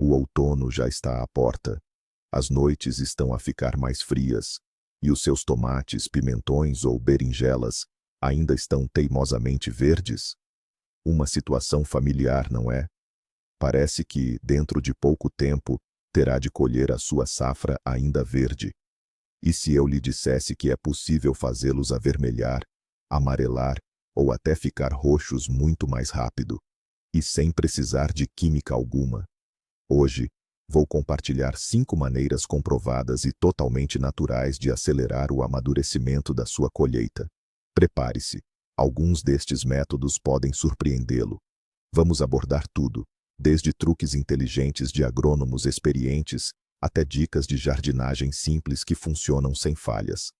O outono já está à porta. As noites estão a ficar mais frias, e os seus tomates, pimentões ou berinjelas ainda estão teimosamente verdes. Uma situação familiar, não é? Parece que, dentro de pouco tempo, terá de colher a sua safra ainda verde. E se eu lhe dissesse que é possível fazê-los avermelhar, amarelar ou até ficar roxos muito mais rápido, e sem precisar de química alguma? Hoje, vou compartilhar 5 maneiras comprovadas e totalmente naturais de acelerar o amadurecimento da sua colheita. Prepare-se, alguns destes métodos podem surpreendê-lo. Vamos abordar tudo, desde truques inteligentes de agrônomos experientes até dicas de jardinagem simples que funcionam sem falhas.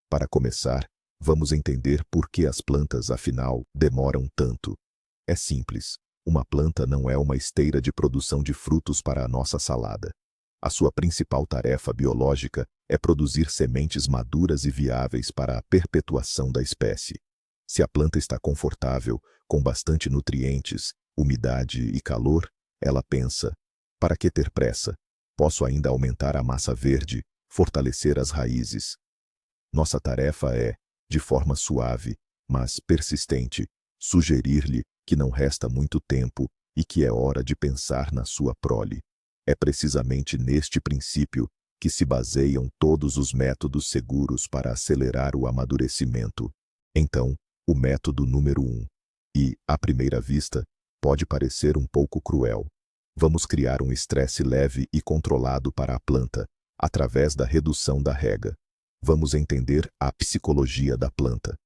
Para começar, vamos entender por que as plantas, afinal, demoram tanto. É simples. Uma planta não é uma esteira de produção de frutos para a nossa salada. A sua principal tarefa biológica é produzir sementes maduras e viáveis para a perpetuação da espécie. Se a planta está confortável, com bastante nutrientes, umidade e calor, ela pensa: para que ter pressa? Posso ainda aumentar a massa verde, fortalecer as raízes. Nossa tarefa é, de forma suave, mas persistente, sugerir-lhe que não resta muito tempo e que é hora de pensar na sua prole. É precisamente neste princípio que se baseiam todos os métodos seguros para acelerar o amadurecimento. Então, o método número 1. E, à primeira vista, pode parecer um pouco cruel. Vamos criar um estresse leve e controlado para a planta, através da redução da rega. Vamos entender a psicologia da planta.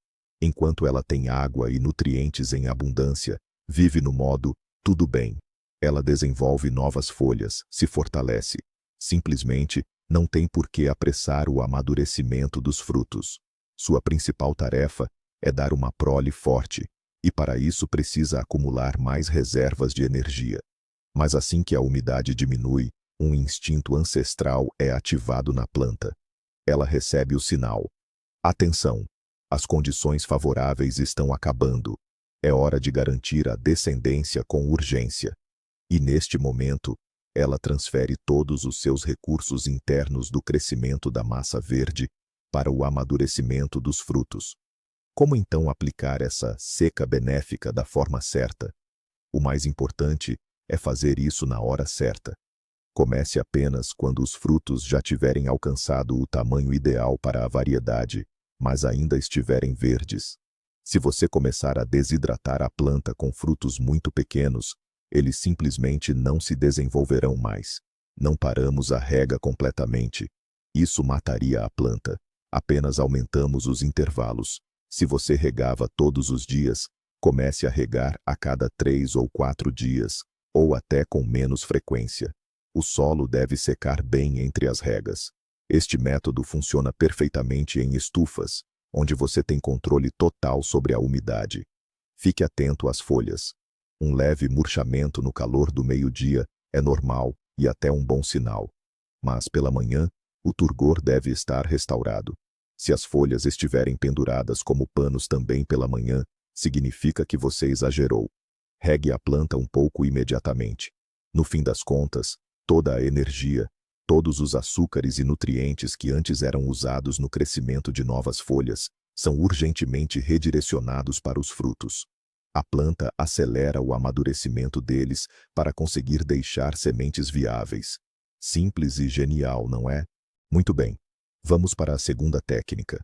Enquanto ela tem água e nutrientes em abundância, vive no modo tudo bem. Ela desenvolve novas folhas, se fortalece. Simplesmente, não tem por que apressar o amadurecimento dos frutos. Sua principal tarefa é dar uma prole forte, e para isso precisa acumular mais reservas de energia. Mas assim que a umidade diminui, um instinto ancestral é ativado na planta. Ela recebe o sinal: atenção! As condições favoráveis estão acabando. É hora de garantir a descendência com urgência. E neste momento, ela transfere todos os seus recursos internos do crescimento da massa verde para o amadurecimento dos frutos. Como então aplicar essa seca benéfica da forma certa? O mais importante é fazer isso na hora certa. Comece apenas quando os frutos já tiverem alcançado o tamanho ideal para a variedade, mas ainda estiverem verdes. Se você começar a desidratar a planta com frutos muito pequenos, eles simplesmente não se desenvolverão mais. Não paramos a rega completamente. Isso mataria a planta. Apenas aumentamos os intervalos. Se você regava todos os dias, comece a regar a cada 3 ou 4 dias, ou até com menos frequência. O solo deve secar bem entre as regas. Este método funciona perfeitamente em estufas, onde você tem controle total sobre a umidade. Fique atento às folhas. Um leve murchamento no calor do meio-dia é normal e até um bom sinal. Mas pela manhã, o turgor deve estar restaurado. Se as folhas estiverem penduradas como panos também pela manhã, significa que você exagerou. Regue a planta um pouco imediatamente. No fim das contas, toda a energia, todos os açúcares e nutrientes que antes eram usados no crescimento de novas folhas, são urgentemente redirecionados para os frutos. A planta acelera o amadurecimento deles para conseguir deixar sementes viáveis. Simples e genial, não é? Muito bem. Vamos para a segunda técnica.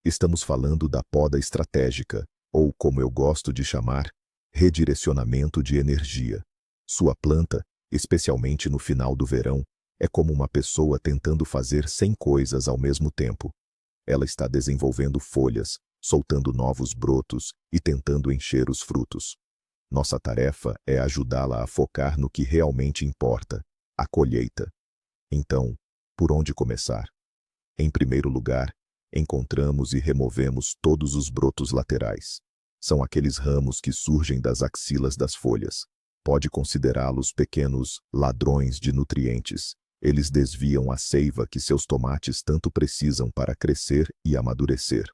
Estamos falando da poda estratégica, ou como eu gosto de chamar, redirecionamento de energia. Sua planta, especialmente no final do verão, é como uma pessoa tentando fazer 100 coisas ao mesmo tempo. Ela está desenvolvendo folhas, soltando novos brotos e tentando encher os frutos. Nossa tarefa é ajudá-la a focar no que realmente importa, a colheita. Então, por onde começar? Em primeiro lugar, encontramos e removemos todos os brotos laterais. São aqueles ramos que surgem das axilas das folhas. Pode considerá-los pequenos ladrões de nutrientes. Eles desviam a seiva que seus tomates tanto precisam para crescer e amadurecer.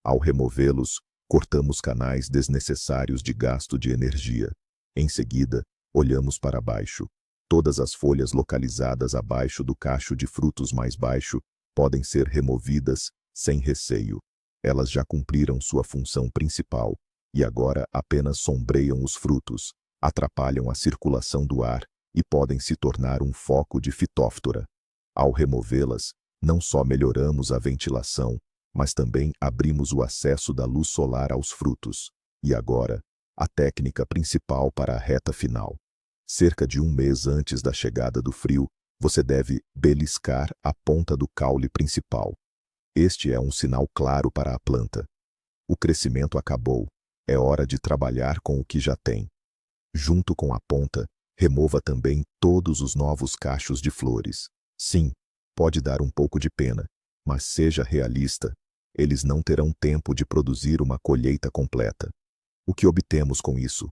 Ao removê-los, cortamos canais desnecessários de gasto de energia. Em seguida, olhamos para baixo. Todas as folhas localizadas abaixo do cacho de frutos mais baixo podem ser removidas sem receio. Elas já cumpriram sua função principal e agora apenas sombreiam os frutos, atrapalham a circulação do ar e podem se tornar um foco de fitóftora. Ao removê-las, não só melhoramos a ventilação, mas também abrimos o acesso da luz solar aos frutos. E agora, a técnica principal para a reta final. Cerca de um mês antes da chegada do frio, você deve beliscar a ponta do caule principal. Este é um sinal claro para a planta. O crescimento acabou. É hora de trabalhar com o que já tem. Junto com a ponta, remova também todos os novos cachos de flores. Sim, pode dar um pouco de pena, mas seja realista. Eles não terão tempo de produzir uma colheita completa. O que obtemos com isso?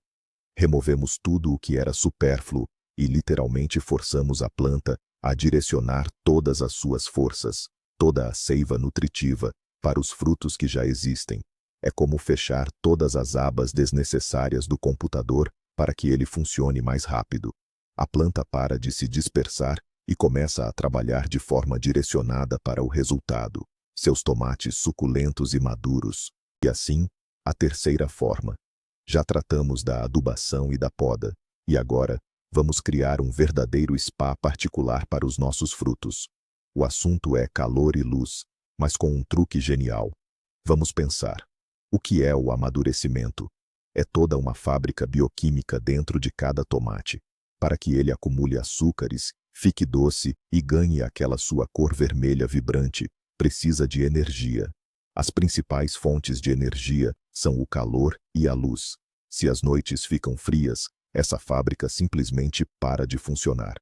Removemos tudo o que era supérfluo e literalmente forçamos a planta a direcionar todas as suas forças, toda a seiva nutritiva, para os frutos que já existem. É como fechar todas as abas desnecessárias do computador para que ele funcione mais rápido. A planta para de se dispersar e começa a trabalhar de forma direcionada para o resultado, seus tomates suculentos e maduros. E assim, a terceira forma. Já tratamos da adubação e da poda, e agora vamos criar um verdadeiro spa particular para os nossos frutos. O assunto é calor e luz, mas com um truque genial. Vamos pensar. O que é o amadurecimento? É toda uma fábrica bioquímica dentro de cada tomate, para que ele acumule açúcares, fique doce e ganhe aquela sua cor vermelha vibrante, precisa de energia. As principais fontes de energia são o calor e a luz. Se as noites ficam frias, essa fábrica simplesmente para de funcionar.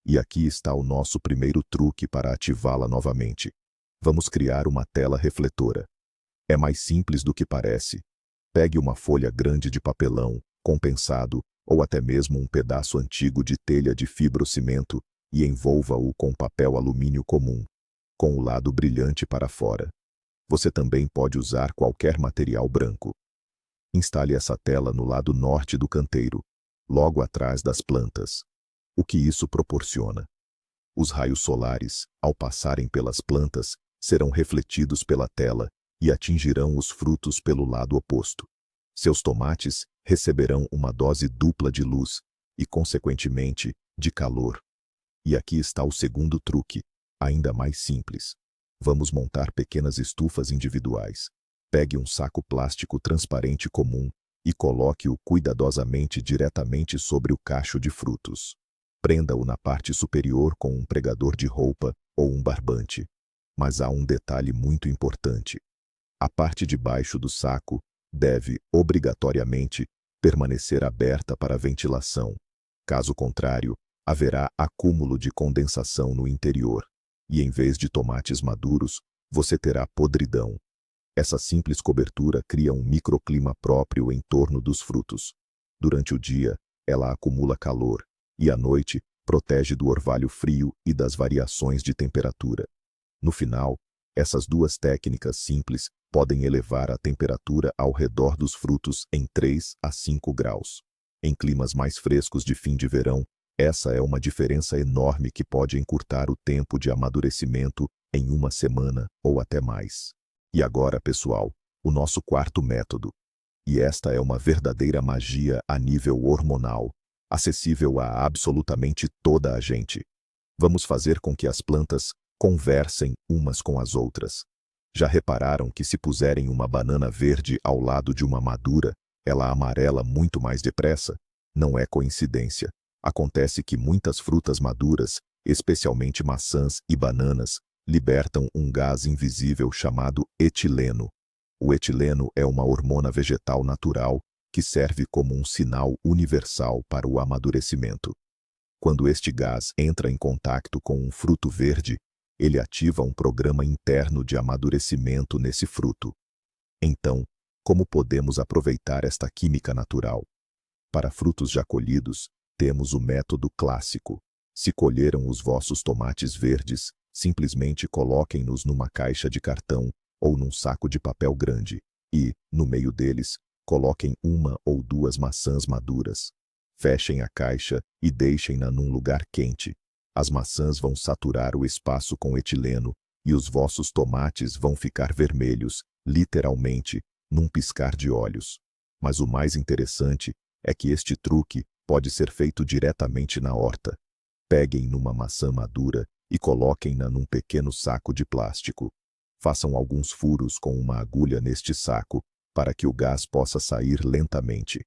E aqui está o nosso primeiro truque para ativá-la novamente. Vamos criar uma tela refletora. É mais simples do que parece. Pegue uma folha grande de papelão, compensado, ou até mesmo um pedaço antigo de telha de fibrocimento e envolva-o com papel alumínio comum, com o lado brilhante para fora. Você também pode usar qualquer material branco. Instale essa tela no lado norte do canteiro, logo atrás das plantas. O que isso proporciona? Os raios solares, ao passarem pelas plantas, serão refletidos pela tela e atingirão os frutos pelo lado oposto. Seus tomates receberão uma dose dupla de luz e, consequentemente, de calor. E aqui está o segundo truque, ainda mais simples. Vamos montar pequenas estufas individuais. Pegue um saco plástico transparente comum e coloque-o cuidadosamente diretamente sobre o cacho de frutos. Prenda-o na parte superior com um pregador de roupa ou um barbante. Mas há um detalhe muito importante. A parte de baixo do saco deve, obrigatoriamente, permanecer aberta para ventilação. Caso contrário, haverá acúmulo de condensação no interior. E em vez de tomates maduros, você terá podridão. Essa simples cobertura cria um microclima próprio em torno dos frutos. Durante o dia, ela acumula calor, e à noite, protege do orvalho frio e das variações de temperatura. No final, essas duas técnicas simples podem elevar a temperatura ao redor dos frutos em 3 a 5 graus. Em climas mais frescos de fim de verão, essa é uma diferença enorme que pode encurtar o tempo de amadurecimento em 1 semana ou até mais. E agora, pessoal, o nosso quarto método. E esta é uma verdadeira magia a nível hormonal, acessível a absolutamente toda a gente. Vamos fazer com que as plantas conversem umas com as outras. Já repararam que se puserem uma banana verde ao lado de uma madura, ela amarela muito mais depressa? Não é coincidência. Acontece que muitas frutas maduras, especialmente maçãs e bananas, libertam um gás invisível chamado etileno. O etileno é uma hormona vegetal natural que serve como um sinal universal para o amadurecimento. Quando este gás entra em contato com um fruto verde, ele ativa um programa interno de amadurecimento nesse fruto. Então, como podemos aproveitar esta química natural? Para frutos já colhidos, temos o método clássico. Se colheram os vossos tomates verdes, simplesmente coloquem-nos numa caixa de cartão ou num saco de papel grande e, no meio deles, coloquem 1 ou 2 maçãs maduras. Fechem a caixa e deixem-na num lugar quente. As maçãs vão saturar o espaço com etileno e os vossos tomates vão ficar vermelhos, literalmente, num piscar de olhos. Mas o mais interessante é que este truque pode ser feito diretamente na horta. Peguem numa maçã madura e coloquem-na num pequeno saco de plástico. Façam alguns furos com uma agulha neste saco para que o gás possa sair lentamente.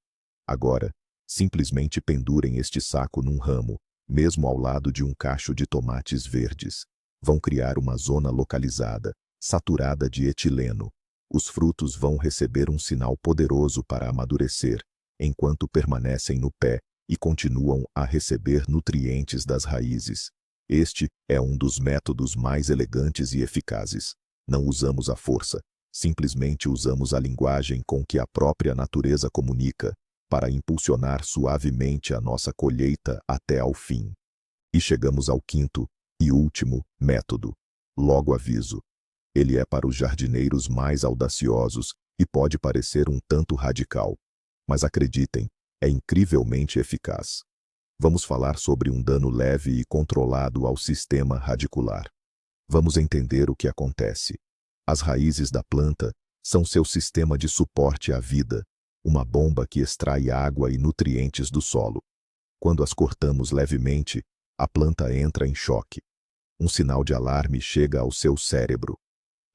Agora, simplesmente pendurem este saco num ramo, mesmo ao lado de um cacho de tomates verdes. Vão criar uma zona localizada, saturada de etileno. Os frutos vão receber um sinal poderoso para amadurecer, enquanto permanecem no pé e continuam a receber nutrientes das raízes. Este é um dos métodos mais elegantes e eficazes. Não usamos a força, simplesmente usamos a linguagem com que a própria natureza comunica, para impulsionar suavemente a nossa colheita até ao fim. E chegamos ao quinto e último método. Logo aviso. Ele é para os jardineiros mais audaciosos e pode parecer um tanto radical. Mas acreditem, é incrivelmente eficaz. Vamos falar sobre um dano leve e controlado ao sistema radicular. Vamos entender o que acontece. As raízes da planta são seu sistema de suporte à vida, uma bomba que extrai água e nutrientes do solo. Quando as cortamos levemente, a planta entra em choque. Um sinal de alarme chega ao seu cérebro.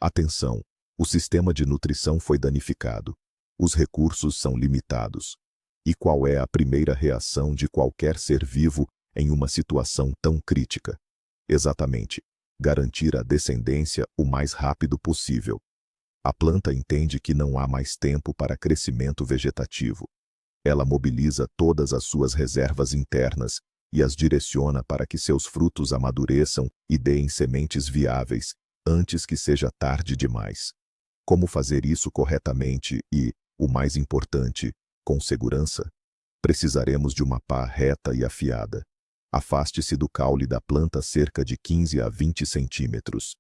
Atenção, o sistema de nutrição foi danificado. Os recursos são limitados. E qual é a primeira reação de qualquer ser vivo em uma situação tão crítica? Exatamente, garantir a descendência o mais rápido possível. A planta entende que não há mais tempo para crescimento vegetativo. Ela mobiliza todas as suas reservas internas e as direciona para que seus frutos amadureçam e deem sementes viáveis, antes que seja tarde demais. Como fazer isso corretamente e, o mais importante, com segurança? Precisaremos de uma pá reta e afiada. Afaste-se do caule da planta cerca de 15 a 20 centímetros.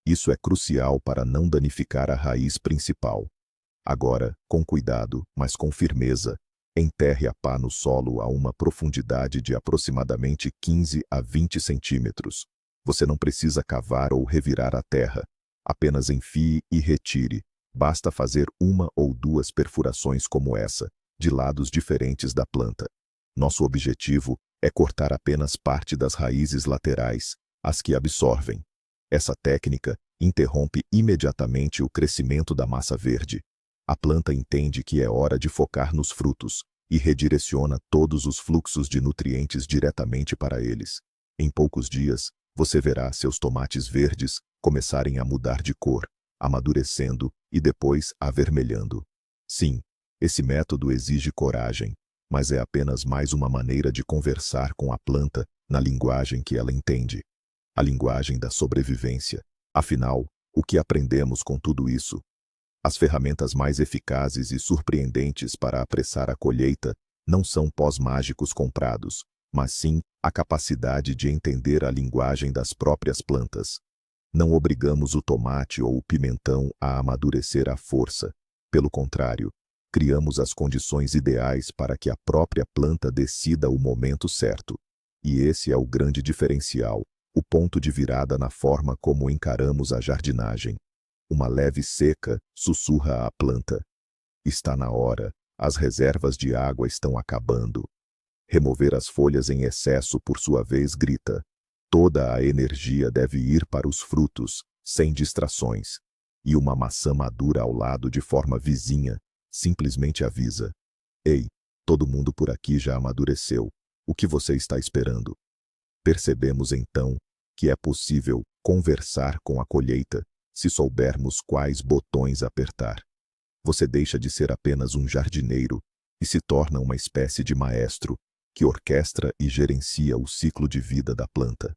Isso é crucial para não danificar a raiz principal. Agora, com cuidado, mas com firmeza, enterre a pá no solo a uma profundidade de aproximadamente 15 a 20 centímetros. Você não precisa cavar ou revirar a terra. Apenas enfie e retire. Basta fazer uma ou duas perfurações como essa, de lados diferentes da planta. Nosso objetivo é cortar apenas parte das raízes laterais, as que absorvem. Essa técnica interrompe imediatamente o crescimento da massa verde. A planta entende que é hora de focar nos frutos e redireciona todos os fluxos de nutrientes diretamente para eles. Em poucos dias, você verá seus tomates verdes começarem a mudar de cor, amadurecendo e depois avermelhando. Sim, esse método exige coragem, mas é apenas mais uma maneira de conversar com a planta na linguagem que ela entende. A linguagem da sobrevivência. Afinal, o que aprendemos com tudo isso? As ferramentas mais eficazes e surpreendentes para apressar a colheita não são pós mágicos comprados, mas sim a capacidade de entender a linguagem das próprias plantas. Não obrigamos o tomate ou o pimentão a amadurecer à força. Pelo contrário, criamos as condições ideais para que a própria planta decida o momento certo. E esse é o grande diferencial, o ponto de virada na forma como encaramos a jardinagem. Uma leve seca sussurra à planta. Está na hora, as reservas de água estão acabando. Remover as folhas em excesso, por sua vez, grita. Toda a energia deve ir para os frutos, sem distrações. E uma maçã madura ao lado de forma vizinha simplesmente avisa. Ei, todo mundo por aqui já amadureceu. O que você está esperando? Percebemos então que é possível conversar com a colheita se soubermos quais botões apertar. Você deixa de ser apenas um jardineiro e se torna uma espécie de maestro que orquestra e gerencia o ciclo de vida da planta.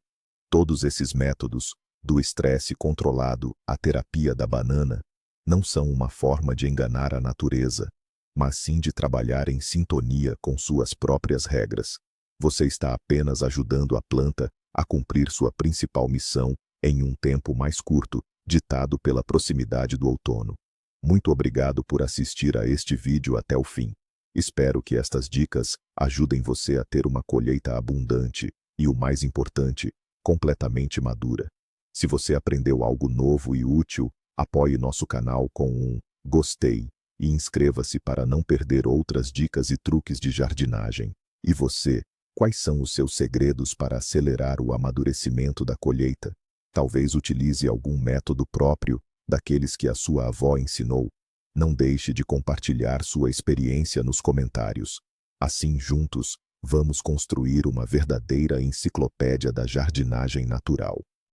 Todos esses métodos, do estresse controlado à terapia da banana, não são uma forma de enganar a natureza, mas sim de trabalhar em sintonia com suas próprias regras. Você está apenas ajudando a planta a cumprir sua principal missão em um tempo mais curto, ditado pela proximidade do outono. Muito obrigado por assistir a este vídeo até o fim. Espero que estas dicas ajudem você a ter uma colheita abundante e, o mais importante, completamente madura. Se você aprendeu algo novo e útil, apoie nosso canal com um gostei e inscreva-se para não perder outras dicas e truques de jardinagem. E você, quais são os seus segredos para acelerar o amadurecimento da colheita? Talvez utilize algum método próprio, daqueles que a sua avó ensinou. Não deixe de compartilhar sua experiência nos comentários. Assim, juntos, vamos construir uma verdadeira enciclopédia da jardinagem natural.